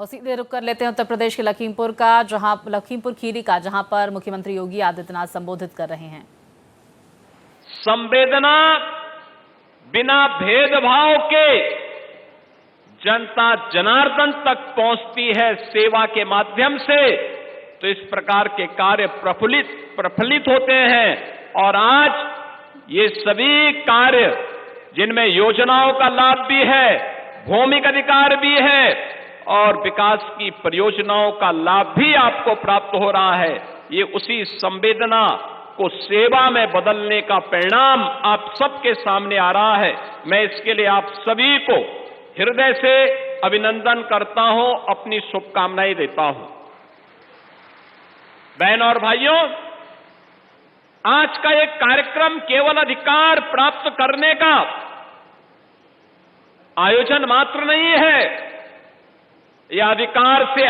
और सीधे रुक कर लेते हैं उत्तर प्रदेश के लखीमपुर खीरी का, जहां पर मुख्यमंत्री योगी आदित्यनाथ संबोधित कर रहे हैं। संवेदना बिना भेदभाव के जनता जनार्दन तक पहुंचती है सेवा के माध्यम से, तो इस प्रकार के कार्य प्रफुल्लित होते हैं। और आज ये सभी कार्य जिनमें योजनाओं का लाभ भी है, भौमिक अधिकार भी है और विकास की परियोजनाओं का लाभ भी आपको प्राप्त हो रहा है, ये उसी संवेदना को सेवा में बदलने का परिणाम आप सबके सामने आ रहा है। मैं इसके लिए आप सभी को हृदय से अभिनंदन करता हूं, अपनी शुभकामनाएं देता हूं। बहनों और भाइयों, आज का एक कार्यक्रम केवल अधिकार प्राप्त करने का आयोजन मात्र नहीं है, यह अधिकार से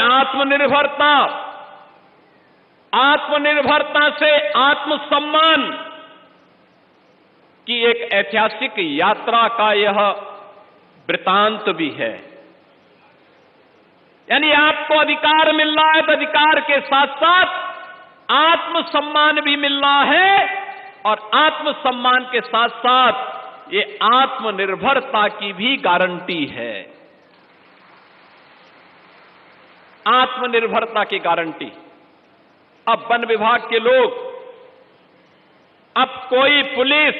आत्मनिर्भरता से आत्मसम्मान की एक ऐतिहासिक यात्रा का यह वृतांत भी है। यानी आपको अधिकार मिल रहा है तो अधिकार के साथ साथ आत्मसम्मान भी मिल रहा है और आत्मसम्मान के साथ साथ ये आत्मनिर्भरता की भी गारंटी है। आत्मनिर्भरता की गारंटी। अब वन विभाग के लोग, अब कोई पुलिस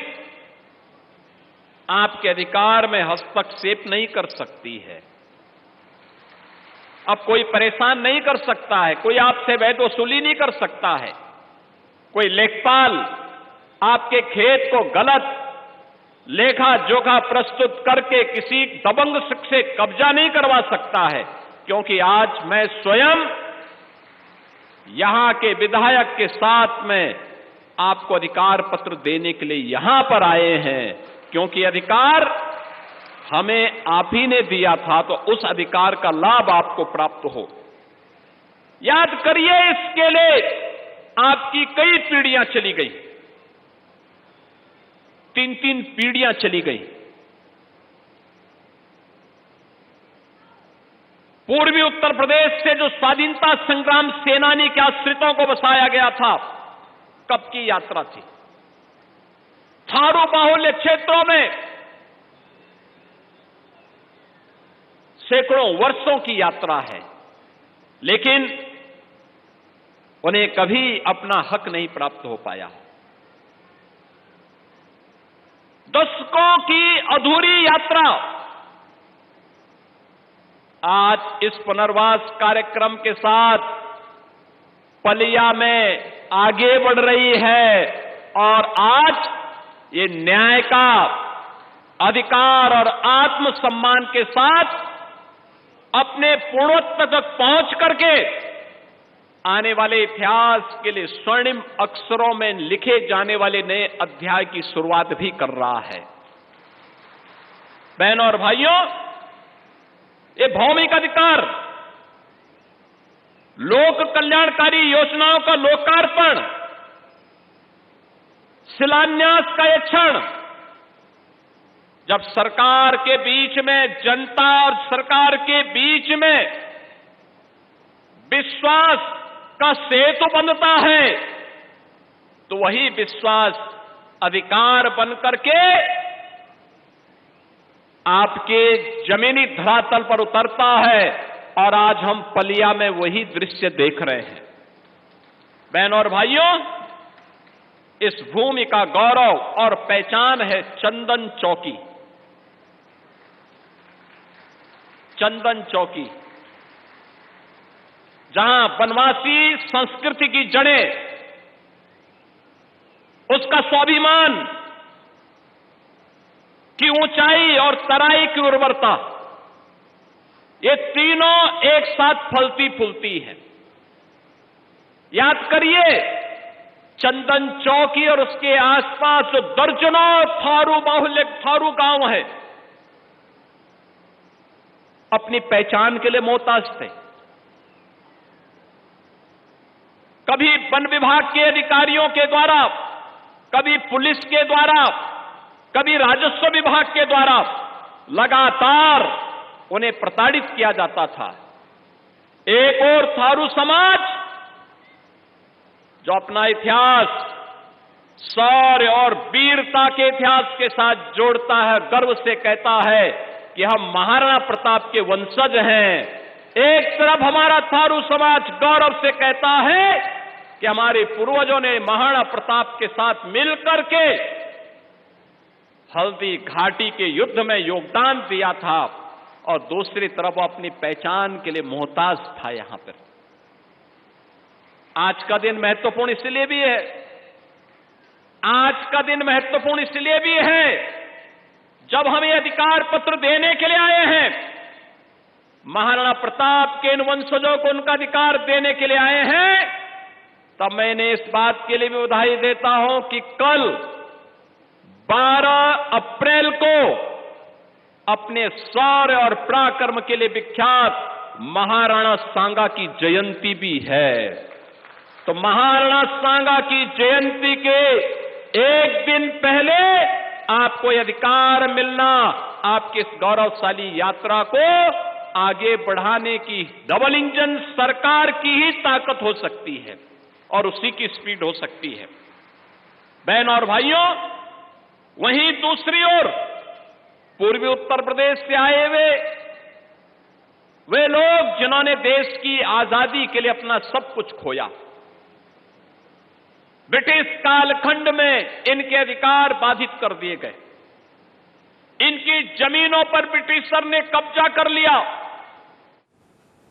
आपके अधिकार में हस्तक्षेप नहीं कर सकती है, अब कोई परेशान नहीं कर सकता है, कोई आपसे वैध वसूली नहीं कर सकता है, कोई लेखपाल आपके खेत को गलत लेखा जोखा प्रस्तुत करके किसी दबंग से कब्जा नहीं करवा सकता है, क्योंकि आज मैं स्वयं यहां के विधायक के साथ में आपको अधिकार पत्र देने के लिए यहां पर आए हैं, क्योंकि अधिकार हमें आप ही ने दिया था, तो उस अधिकार का लाभ आपको प्राप्त हो। याद करिए, इसके लिए आपकी कई पीढ़ियां चली गई, 3-3 पीढ़ियां चली गई। पूर्वी उत्तर प्रदेश से जो स्वाधीनता संग्राम सेनानी के आश्रितों को बसाया गया था, कब की यात्रा थी? थारू बाहुल्य क्षेत्रों में सैकड़ों वर्षों की यात्रा है, लेकिन उन्हें कभी अपना हक नहीं प्राप्त हो पाया। दशकों की अधूरी यात्रा आज इस पुनर्वास कार्यक्रम के साथ पलिया में आगे बढ़ रही है और आज ये न्याय का अधिकार और आत्मसम्मान के साथ अपने पूर्णत्व तक पहुंच करके आने वाले इतिहास के लिए स्वर्णिम अक्षरों में लिखे जाने वाले नए अध्याय की शुरुआत भी कर रहा है। बहनों और भाइयों, ये भौमिक अधिकार, लोक कल्याणकारी योजनाओं का लोकार्पण, शिलान्यास का यह क्षण, जब सरकार के बीच में, जनता और सरकार के बीच में विश्वास का सेतु बनता है, तो वही विश्वास अधिकार बनकर के आपके जमीनी धरातल पर उतरता है और आज हम पलिया में वही दृश्य देख रहे हैं। बहनों और भाइयों, इस भूमि का गौरव और पहचान है चंदन चौकी। चंदन चौकी, जहां वनवासी संस्कृति की जड़ें, उसका स्वाभिमान की ऊंचाई और तराई की उर्वरता, ये तीनों एक साथ फलती फूलती है। याद करिए, चंदन चौकी और उसके आसपास जो दर्जनों थारू बाहुल्य थारू गांव है, अपनी पहचान के लिए मोहताज थे। कभी वन विभाग के अधिकारियों के द्वारा, कभी पुलिस के द्वारा, कभी राजस्व विभाग के द्वारा लगातार उन्हें प्रताड़ित किया जाता था। एक और थारू समाज जो अपना इतिहास शौर्य और वीरता के इतिहास के साथ जोड़ता है, गर्व से कहता है कि हम महाराणा प्रताप के वंशज हैं। एक तरफ हमारा थारू समाज गौरव से कहता है कि हमारे पूर्वजों ने महाराणा प्रताप के साथ मिलकर के हल्दी घाटी के युद्ध में योगदान दिया था, और दूसरी तरफ वो अपनी पहचान के लिए मोहताज था। यहां पर आज का दिन महत्वपूर्ण इसलिए भी है, आज का दिन महत्वपूर्ण इसलिए भी है जब हम ये अधिकार पत्र देने के लिए आए हैं, महाराणा प्रताप के इन वंशजों को उनका अधिकार देने के लिए आए हैं, तब मैंने इस बात के लिए भी बधाई देता हूं कि कल 12 अप्रैल को अपने शौर्य और पराक्रम के लिए विख्यात महाराणा सांगा की जयंती भी है। तो महाराणा सांगा की जयंती के एक दिन पहले आपको यह अधिकार मिलना आपकी इस गौरवशाली यात्रा को आगे बढ़ाने की डबल इंजन सरकार की ही ताकत हो सकती है और उसी की स्पीड हो सकती है। बहन और भाइयों, वहीं दूसरी ओर पूर्वी उत्तर प्रदेश से आए हुए वे लोग जिन्होंने देश की आजादी के लिए अपना सब कुछ खोया, ब्रिटिश कालखंड में इनके अधिकार बाधित कर दिए गए, इनकी जमीनों पर ब्रिटिशर ने कब्जा कर लिया,